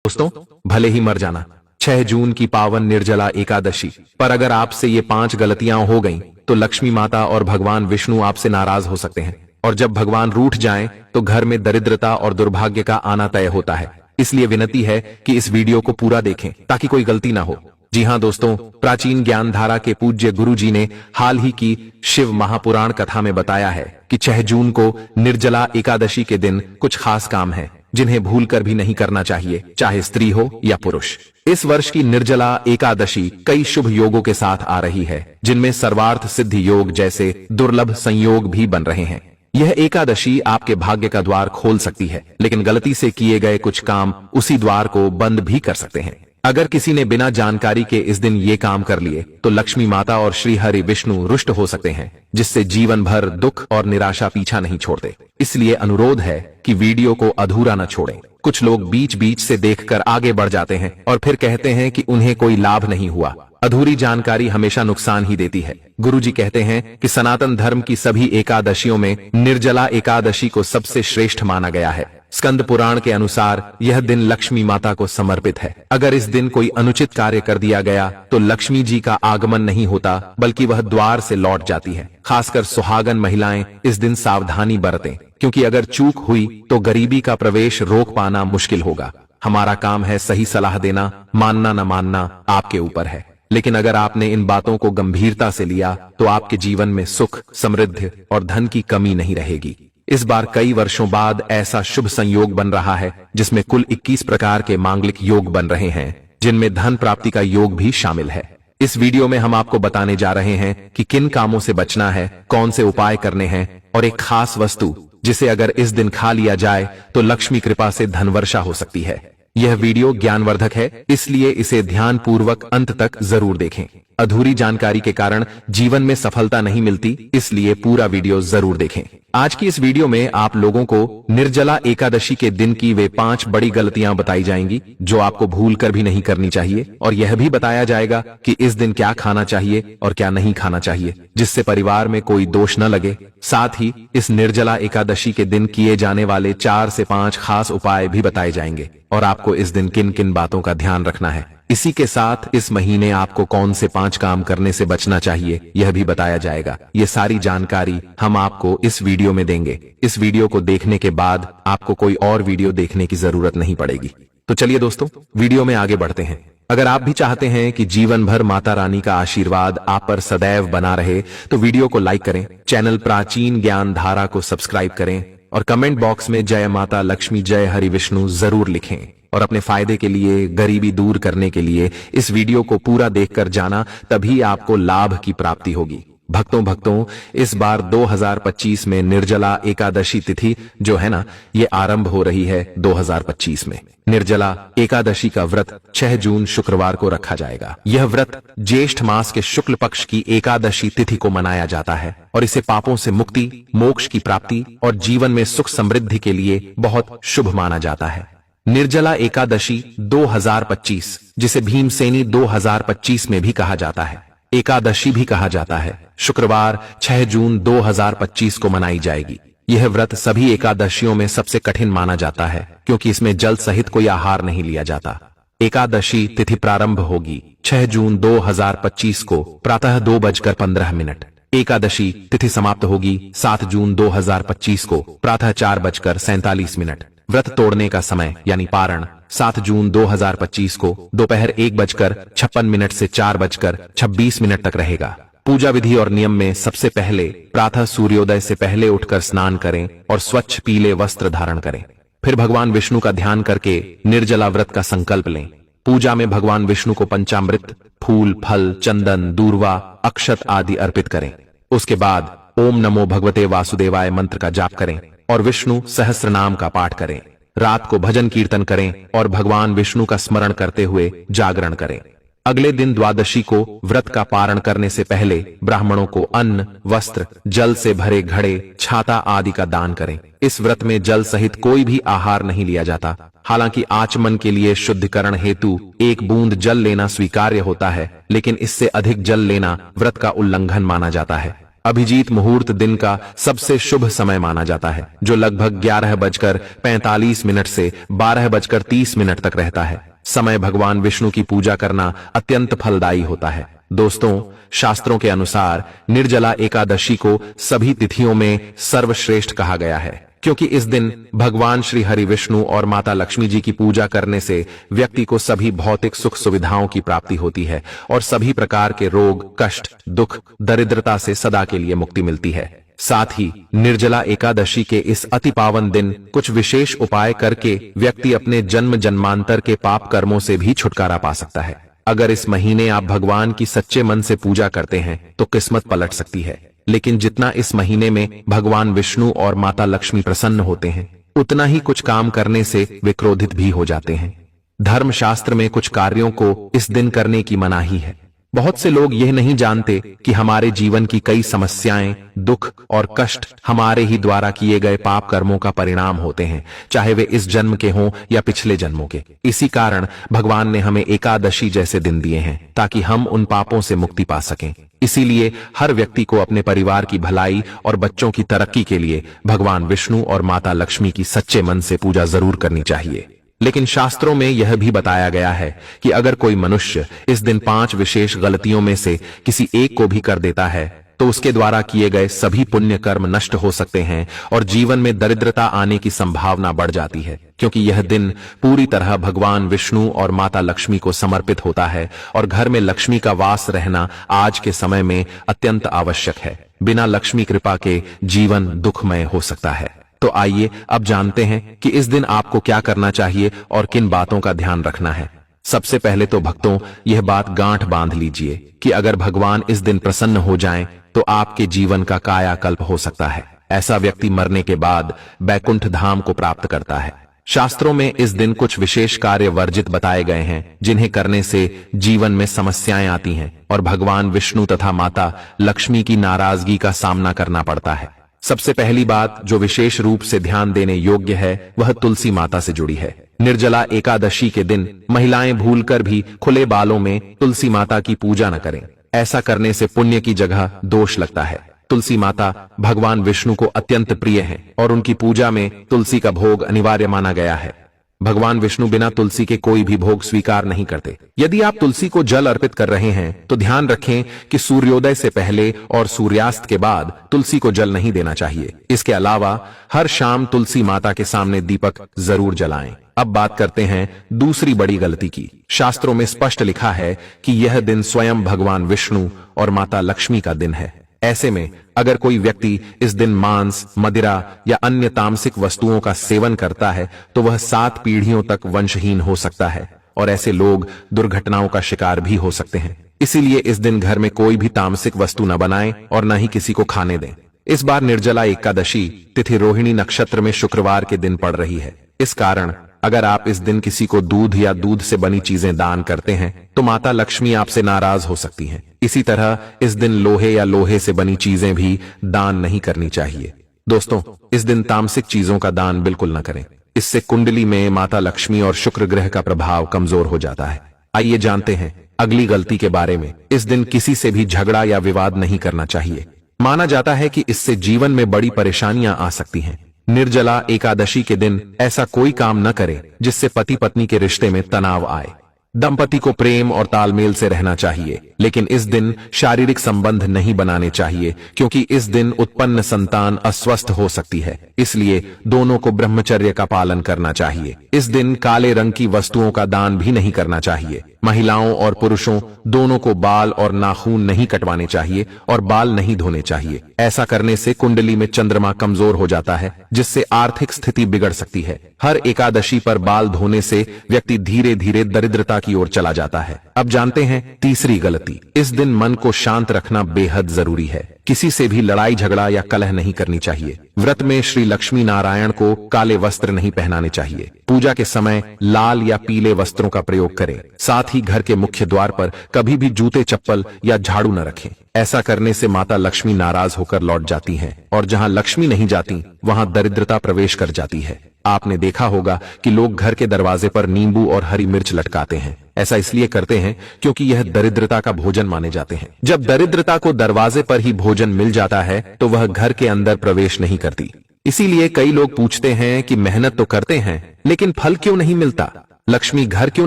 दोस्तों, भले ही मर जाना 6 जून की पावन निर्जला एकादशी पर अगर आपसे ये 5 गलतियां हो गईं, तो लक्ष्मी माता और भगवान विष्णु आपसे नाराज हो सकते हैं। और जब भगवान रूठ जाएं, तो घर में दरिद्रता और दुर्भाग्य का आना तय होता है। इसलिए विनती है कि इस वीडियो को पूरा देखें ताकि कोई गलती ना हो। जी हाँ दोस्तों, प्राचीन ज्ञान धारा के पूज्य गुरु जी ने हाल ही की शिव महापुराण कथा में बताया है कि 6 जून को निर्जला एकादशी के दिन कुछ खास काम है जिन्हें भूलकर भी नहीं करना चाहिए, चाहे स्त्री हो या पुरुष। इस वर्ष की निर्जला एकादशी कई शुभ योगों के साथ आ रही है, जिनमें सर्वार्थ सिद्धि योग जैसे दुर्लभ संयोग भी बन रहे हैं। यह एकादशी आपके भाग्य का द्वार खोल सकती है, लेकिन गलती से किए गए कुछ काम उसी द्वार को बंद भी कर सकते हैं। अगर किसी ने बिना जानकारी के इस दिन ये काम कर लिए, तो लक्ष्मी माता और श्री हरि विष्णु रुष्ट हो सकते हैं, जिससे जीवन भर दुख और निराशा पीछा नहीं छोड़ते। इसलिए अनुरोध है कि वीडियो को अधूरा न छोड़ें। कुछ लोग बीच बीच से देखकर आगे बढ़ जाते हैं और फिर कहते हैं कि उन्हें कोई लाभ नहीं हुआ। अधूरी जानकारी हमेशा नुकसान ही देती है। गुरुजी कहते हैं कि सनातन धर्म की सभी एकादशियों में निर्जला एकादशी को सबसे श्रेष्ठ माना गया है। स्कंद पुराण के अनुसार यह दिन लक्ष्मी माता को समर्पित है। अगर इस दिन कोई अनुचित कार्य कर दिया गया, तो लक्ष्मी जी का आगमन नहीं होता, बल्कि वह द्वार से लौट जाती है। खासकर सुहागन महिलाएं इस दिन सावधानी बरतें, क्योंकि अगर चूक हुई तो गरीबी का प्रवेश रोक पाना मुश्किल होगा। हमारा काम है सही सलाह देना, मानना न मानना आपके ऊपर है। लेकिन अगर आपने इन बातों को गंभीरता से लिया, तो आपके जीवन में सुख, समृद्धि और धन की कमी नहीं रहेगी। इस बार कई वर्षों बाद ऐसा शुभ संयोग बन रहा है, जिसमें कुल 21 प्रकार के मांगलिक योग बन रहे हैं, जिनमें धन प्राप्ति का योग भी शामिल है। इस वीडियो में हम आपको बताने जा रहे हैं कि किन कामों से बचना है, कौन से उपाय करने हैं और एक खास वस्तु जिसे अगर इस दिन खा लिया जाए तो लक्ष्मी कृपा से धन वर्षा हो सकती है। यह वीडियो ज्ञानवर्धक है, इसलिए इसे ध्यानपूर्वक अंत तक जरूर देखें। अधूरी जानकारी के कारण जीवन में सफलता नहीं मिलती, इसलिए पूरा वीडियो जरूर देखें। आज की इस वीडियो में आप लोगों को निर्जला एकादशी के दिन की वे 5 बड़ी गलतियां बताई जाएंगी, जो आपको भूलकर भी नहीं करनी चाहिए। और यह भी बताया जाएगा कि इस दिन क्या खाना चाहिए और क्या नहीं खाना चाहिए, जिससे परिवार में कोई दोष न लगे। साथ ही इस निर्जला एकादशी के दिन किए जाने वाले 4 से 5 खास उपाय भी बताए जाएंगे, और आपको इस दिन किन किन बातों का ध्यान रखना है। इसी के साथ इस महीने आपको कौन से 5 काम करने से बचना चाहिए, यह भी बताया जाएगा। ये सारी जानकारी हम आपको इस वीडियो में देंगे। इस वीडियो को देखने के बाद आपको कोई और वीडियो देखने की जरूरत नहीं पड़ेगी। तो चलिए दोस्तों, वीडियो में आगे बढ़ते हैं। अगर आप भी चाहते हैं कि जीवन भर माता रानी का आशीर्वाद आप पर सदैव बना रहे, तो वीडियो को लाइक करें, चैनल प्राचीन ज्ञान धारा को सब्सक्राइब करें और कमेंट बॉक्स में जय माता लक्ष्मी, जय हरि विष्णु जरूर लिखें। और अपने फायदे के लिए, गरीबी दूर करने के लिए इस वीडियो को पूरा देखकर जाना, तभी आपको लाभ की प्राप्ति होगी। भक्तों, इस बार 2025 में निर्जला एकादशी तिथि जो है ना, ये आरंभ हो रही है 2025 में। निर्जला एकादशी का व्रत 6 जून शुक्रवार को रखा जाएगा। यह व्रत ज्येष्ठ मास के शुक्ल पक्ष की एकादशी तिथि को मनाया जाता है और इसे पापों से मुक्ति, मोक्ष की प्राप्ति और जीवन में सुख समृद्धि के लिए बहुत शुभ माना जाता है। निर्जला एकादशी 2025, जिसे भीमसेनी 2025 में भी कहा जाता है, एकादशी भी कहा जाता है, शुक्रवार 6 जून 2025 को मनाई जाएगी। यह व्रत सभी एकादशियों में सबसे कठिन माना जाता है, क्योंकि इसमें जल सहित कोई आहार नहीं लिया जाता। एकादशी तिथि प्रारंभ होगी 6 जून 2025 को प्रातः 2:15। एकादशी तिथि समाप्त होगी 7 जून 2025 को प्रातः 4:47। व्रत तोड़ने का समय यानी पारण 7 जून 2025 को दोपहर 1:56 से 4:26 तक रहेगा। पूजा विधि और नियम में सबसे पहले प्रातः सूर्योदय से पहले उठकर स्नान करें और स्वच्छ पीले वस्त्र धारण करें। फिर भगवान विष्णु का ध्यान करके निर्जला व्रत का संकल्प लें। पूजा में भगवान विष्णु को पंचामृत, फूल, फल, चंदन, दूर्वा, अक्षत आदि अर्पित करें। उसके बाद ओम नमो भगवते वासुदेवाय मंत्र का जाप करें और विष्णु सहस्त्र नाम का पाठ करें। रात को भजन कीर्तन करें और भगवान विष्णु का स्मरण करते हुए जागरण करें। अगले दिन द्वादशी को व्रत का पारण करने से पहले ब्राह्मणों को अन्न, वस्त्र, जल से भरे घड़े, छाता आदि का दान करें। इस व्रत में जल सहित कोई भी आहार नहीं लिया जाता। हालांकि आचमन के लिए शुद्धिकरण हेतु 1 बूंद जल लेना स्वीकार्य होता है, लेकिन इससे अधिक जल लेना व्रत का उल्लंघन माना जाता है। अभिजीत मुहूर्त दिन का सबसे शुभ समय माना जाता है, जो लगभग 11:45 से 12:30 तक रहता है। समय भगवान विष्णु की पूजा करना अत्यंत फलदायी होता है। दोस्तों, शास्त्रों के अनुसार निर्जला एकादशी को सभी तिथियों में सर्वश्रेष्ठ कहा गया है, क्योंकि इस दिन भगवान श्री हरि विष्णु और माता लक्ष्मी जी की पूजा करने से व्यक्ति को सभी भौतिक सुख सुविधाओं की प्राप्ति होती है और सभी प्रकार के रोग, कष्ट, दुख, दरिद्रता से सदा के लिए मुक्ति मिलती है। साथ ही निर्जला एकादशी के इस अति पावन दिन कुछ विशेष उपाय करके व्यक्ति अपने जन्म जन्मांतर के पाप कर्मों से भी छुटकारा पा सकता है। अगर इस महीने आप भगवान की सच्चे मन से पूजा करते हैं तो किस्मत पलट सकती है। लेकिन जितना इस महीने में भगवान विष्णु और माता लक्ष्मी प्रसन्न होते हैं, उतना ही कुछ काम करने से वे क्रोधित भी हो जाते हैं। धर्मशास्त्र में कुछ कार्यों को इस दिन करने की मनाही है। बहुत से लोग यह नहीं जानते कि हमारे जीवन की कई समस्याएं, दुख और कष्ट हमारे ही द्वारा किए गए पाप कर्मों का परिणाम होते हैं, चाहे वे इस जन्म के हों या पिछले जन्मों के। इसी कारण भगवान ने हमें एकादशी जैसे दिन दिए हैं ताकि हम उन पापों से मुक्ति पा सकें। इसीलिए हर व्यक्ति को अपने परिवार की भलाई और बच्चों की तरक्की के लिए भगवान विष्णु और माता लक्ष्मी की सच्चे मन से पूजा जरूर करनी चाहिए। लेकिन शास्त्रों में यह भी बताया गया है कि अगर कोई मनुष्य इस दिन 5 विशेष गलतियों में से किसी एक को भी कर देता है तो उसके द्वारा किए गए सभी पुण्य कर्म नष्ट हो सकते हैं और जीवन में दरिद्रता आने की संभावना बढ़ जाती है, क्योंकि यह दिन पूरी तरह भगवान विष्णु और माता लक्ष्मी को समर्पित होता है और घर में लक्ष्मी का वास रहना आज के समय में अत्यंत आवश्यक है। बिना लक्ष्मी कृपा के जीवन दुखमय हो सकता है। तो आइए अब जानते हैं कि इस दिन आपको क्या करना चाहिए और किन बातों का ध्यान रखना है। सबसे पहले तो भक्तों, यह बात गांठ बांध लीजिए कि अगर भगवान इस दिन प्रसन्न हो जाएं, तो आपके जीवन का कायाकल्प हो सकता है। ऐसा व्यक्ति मरने के बाद बैकुंठ धाम को प्राप्त करता है। शास्त्रों में इस दिन कुछ विशेष कार्य वर्जित बताए गए हैं, जिन्हें करने से जीवन में समस्याएं आती हैं और भगवान विष्णु तथा माता लक्ष्मी की नाराजगी का सामना करना पड़ता है। सबसे पहली बात जो विशेष रूप से ध्यान देने योग्य है, वह तुलसी माता से जुड़ी है। निर्जला एकादशी के दिन महिलाएं भूलकर भी खुले बालों में तुलसी माता की पूजा न करें। ऐसा करने से पुण्य की जगह दोष लगता है। तुलसी माता भगवान विष्णु को अत्यंत प्रिय हैं और उनकी पूजा में तुलसी का भोग अनिवार्य माना गया है। भगवान विष्णु बिना तुलसी के कोई भी भोग स्वीकार नहीं करते। यदि आप तुलसी को जल अर्पित कर रहे हैं तो ध्यान रखें कि सूर्योदय से पहले और सूर्यास्त के बाद तुलसी को जल नहीं देना चाहिए। इसके अलावा हर शाम तुलसी माता के सामने दीपक जरूर जलाएं। अब बात करते हैं दूसरी बड़ी गलती की। शास्त्रों में स्पष्ट लिखा है कि यह दिन स्वयं भगवान विष्णु और माता लक्ष्मी का दिन है। ऐसे में अगर कोई व्यक्ति इस दिन मांस, मदिरा या अन्य तामसिक वस्तुओं का सेवन करता है तो वह 7 पीढ़ियों तक वंशहीन हो सकता है और ऐसे लोग दुर्घटनाओं का शिकार भी हो सकते हैं। इसीलिए इस दिन घर में कोई भी तामसिक वस्तु न बनाएं और न ही किसी को खाने दें। इस बार निर्जला एकादशी तिथि रोहिणी नक्षत्र में शुक्रवार के दिन पड़ रही है। इस कारण अगर आप इस दिन किसी को दूध या दूध से बनी चीजें दान करते हैं तो माता लक्ष्मी आपसे नाराज हो सकती हैं। इसी तरह इस दिन लोहे या लोहे से बनी चीजें भी दान नहीं करनी चाहिए। दोस्तों, इस दिन तामसिक चीजों का दान बिल्कुल न करें। इससे कुंडली में माता लक्ष्मी और शुक्र ग्रह का प्रभाव कमजोर हो जाता है। आइए जानते हैं अगली गलती के बारे में। इस दिन किसी से भी झगड़ा या विवाद नहीं करना चाहिए। माना जाता है कि इससे जीवन में बड़ी परेशानियां आ सकती हैं। निर्जला एकादशी के दिन ऐसा कोई काम न करें जिससे पति पत्नी के रिश्ते में तनाव आए। दंपति को प्रेम और तालमेल से रहना चाहिए, लेकिन इस दिन शारीरिक संबंध नहीं बनाने चाहिए, क्योंकि इस दिन उत्पन्न संतान अस्वस्थ हो सकती है। इसलिए दोनों को ब्रह्मचर्य का पालन करना चाहिए। इस दिन काले रंग की वस्तुओं का दान भी नहीं करना चाहिए। महिलाओं और पुरुषों दोनों को बाल और नाखून नहीं कटवाने चाहिए और बाल नहीं धोने चाहिए। ऐसा करने से कुंडली में चंद्रमा कमजोर हो जाता है, जिससे आर्थिक स्थिति बिगड़ सकती है। हर एकादशी पर बाल धोने से व्यक्ति धीरे धीरे दरिद्रता की ओर चला जाता है। अब जानते हैं तीसरी गलती। इस दिन मन को शांत रखना बेहद जरूरी है। किसी से भी लड़ाई झगड़ा या कलह नहीं करनी चाहिए। व्रत में श्री लक्ष्मी नारायण को काले वस्त्र नहीं पहनाने चाहिए। पूजा के समय लाल या पीले वस्त्रों का प्रयोग करें। साथ ही घर के मुख्य द्वार पर कभी भी जूते, चप्पल या झाड़ू न रखें। ऐसा करने से माता लक्ष्मी नाराज होकर लौट जाती हैं और जहां लक्ष्मी नहीं जाती वहां दरिद्रता प्रवेश कर जाती है। आपने देखा होगा कि लोग घर के दरवाजे पर नींबू और हरी मिर्च लटकाते हैं। ऐसा इसलिए करते हैं क्योंकि यह दरिद्रता का भोजन माने जाते हैं। जब दरिद्रता को दरवाजे पर ही भोजन मिल जाता है तो वह घर के अंदर प्रवेश नहीं करती। इसीलिए कई लोग पूछते हैं कि मेहनत तो करते हैं लेकिन फल क्यों नहीं मिलता, लक्ष्मी घर क्यों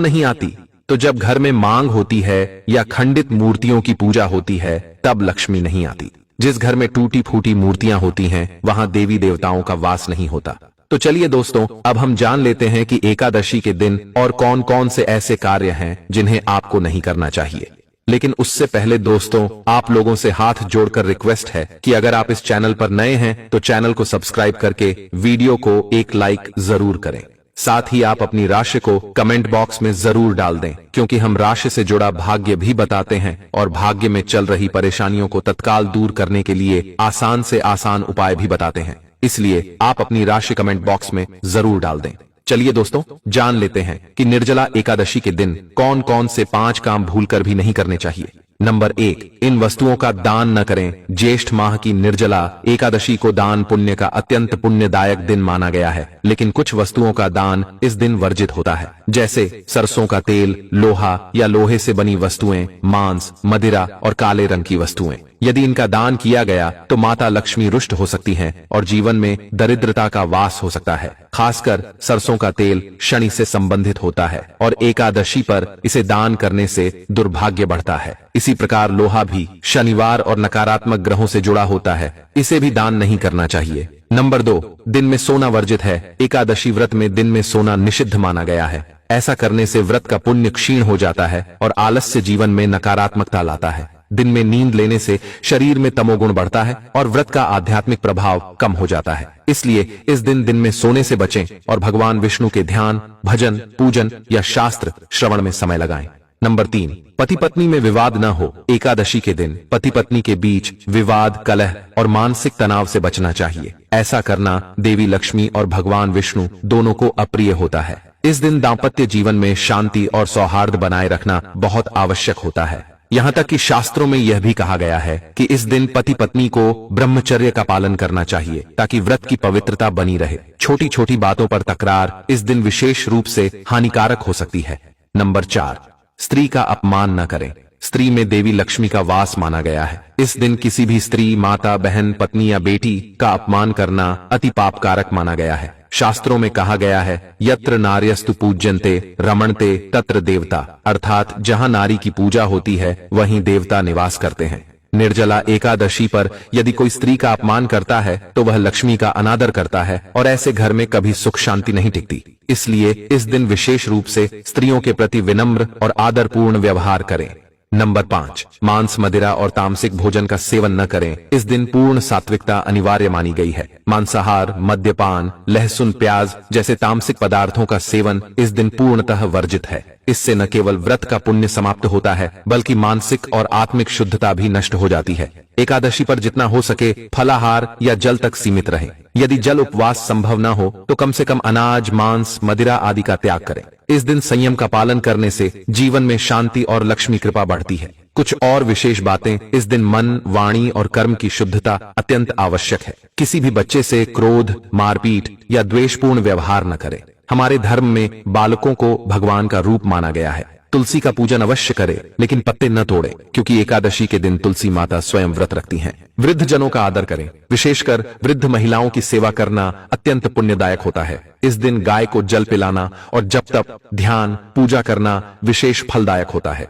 नहीं आती। तो जब घर में मांग होती है या खंडित मूर्तियों की पूजा होती है तब लक्ष्मी नहीं आती। जिस घर में टूटी फूटी मूर्तियां होती हैं वहां देवी देवताओं का वास नहीं होता। तो चलिए दोस्तों, अब हम जान लेते हैं कि एकादशी के दिन और कौन कौन से ऐसे कार्य हैं जिन्हें आपको नहीं करना चाहिए। लेकिन उससे पहले दोस्तों, आप लोगों से हाथ जोड़कर रिक्वेस्ट है कि अगर आप इस चैनल पर नए हैं तो चैनल को सब्सक्राइब करके वीडियो को एक लाइक जरूर करें। साथ ही आप अपनी राशि को कमेंट बॉक्स में जरूर डाल दें, क्योंकि हम राशि से जुड़ा भाग्य भी बताते हैं और भाग्य में चल रही परेशानियों को तत्काल दूर करने के लिए आसान से आसान उपाय भी बताते हैं। इसलिए आप अपनी राशि कमेंट बॉक्स में जरूर डाल दें। चलिए दोस्तों, जान लेते हैं कि निर्जला एकादशी के दिन कौन कौन से 5 काम भूलकर भी नहीं करने चाहिए। नंबर 1, इन वस्तुओं का दान न करें। ज्येष्ठ माह की निर्जला एकादशी को दान पुण्य का अत्यंत पुण्यदायक दिन माना गया है, लेकिन कुछ वस्तुओं का दान इस दिन वर्जित होता है, जैसे सरसों का तेल, लोहा या लोहे से बनी वस्तुएं, मांस, मदिरा और काले रंग की वस्तुएं। यदि इनका दान किया गया तो माता लक्ष्मी रुष्ट हो सकती हैं और जीवन में दरिद्रता का वास हो सकता है। खासकर सरसों का तेल शनि से संबंधित होता है और एकादशी पर इसे दान करने से दुर्भाग्य बढ़ता है। इसी प्रकार लोहा भी शनिवार और नकारात्मक ग्रहों से जुड़ा होता है, इसे भी दान नहीं करना चाहिए। नंबर 2, दिन में सोना वर्जित है। एकादशी व्रत में दिन में सोना निषिद्ध माना गया है। ऐसा करने से व्रत का पुण्य क्षीण हो जाता है और आलस्य जीवन में नकारात्मकता लाता है। दिन में नींद लेने से शरीर में तमोगुण बढ़ता है और व्रत का आध्यात्मिक प्रभाव कम हो जाता है। इसलिए इस दिन में सोने से बचें और भगवान विष्णु के ध्यान, भजन, पूजन या शास्त्र श्रवण में समय लगाएं। नंबर 3, पति पत्नी में विवाद न हो। एकादशी के दिन पति पत्नी के बीच विवाद, कलह और मानसिक तनाव से बचना चाहिए। ऐसा करना देवी लक्ष्मी और भगवान विष्णु दोनों को अप्रिय होता है। इस दिन दाम्पत्य जीवन में शांति और सौहार्द बनाए रखना बहुत आवश्यक होता है। यहाँ तक कि शास्त्रों में यह भी कहा गया है कि इस दिन पति पत्नी को ब्रह्मचर्य का पालन करना चाहिए ताकि व्रत की पवित्रता बनी रहे। छोटी छोटी बातों पर तकरार इस दिन विशेष रूप से हानिकारक हो सकती है। नंबर 4, स्त्री का अपमान न करें। स्त्री में देवी लक्ष्मी का वास माना गया है। इस दिन किसी भी स्त्री, माता, बहन, पत्नी या बेटी का अपमान करना अति पापकारक माना गया है। शास्त्रों में कहा गया है, यत्र नार्यस्तु पूज्यन्ते रमणते तत्र देवता, अर्थात जहां नारी की पूजा होती है वहीं देवता निवास करते हैं। निर्जला एकादशी पर यदि कोई स्त्री का अपमान करता है तो वह लक्ष्मी का अनादर करता है और ऐसे घर में कभी सुख शांति नहीं टिकती। इसलिए इस दिन विशेष रूप से स्त्रियों के प्रति विनम्र और आदरपूर्ण व्यवहार करें। नंबर 5, मांस, मदिरा और तामसिक भोजन का सेवन न करें। इस दिन पूर्ण सात्विकता अनिवार्य मानी गई है। मांसाहार, मद्यपान, लहसुन, प्याज जैसे तामसिक पदार्थों का सेवन इस दिन पूर्णतः वर्जित है। इससे न केवल व्रत का पुण्य समाप्त होता है बल्कि मानसिक और आत्मिक शुद्धता भी नष्ट हो जाती है। एकादशी पर जितना हो सके फलाहार या जल तक सीमित रहें। यदि जल उपवास संभव न हो तो कम से कम अनाज, मांस, मदिरा आदि का त्याग करें। इस दिन संयम का पालन करने से जीवन में शांति और लक्ष्मी कृपा बढ़ती है। कुछ और विशेष बातें, इस दिन मन, वाणी और कर्म की शुद्धता अत्यंत आवश्यक है। किसी भी बच्चे से क्रोध, मारपीट या द्वेषपूर्ण व्यवहार न करें। हमारे धर्म में बालकों को भगवान का रूप माना गया है। तुलसी का पूजन अवश्य करें, लेकिन पत्ते न तोड़ें, क्योंकि एकादशी के दिन तुलसी माता स्वयं व्रत रखती हैं। वृद्ध जनों का आदर करें, विशेषकर वृद्ध महिलाओं की सेवा करना अत्यंत पुण्यदायक होता है। इस दिन गाय को जल पिलाना और जप तप, ध्यान, पूजा करना विशेष फलदायक होता है।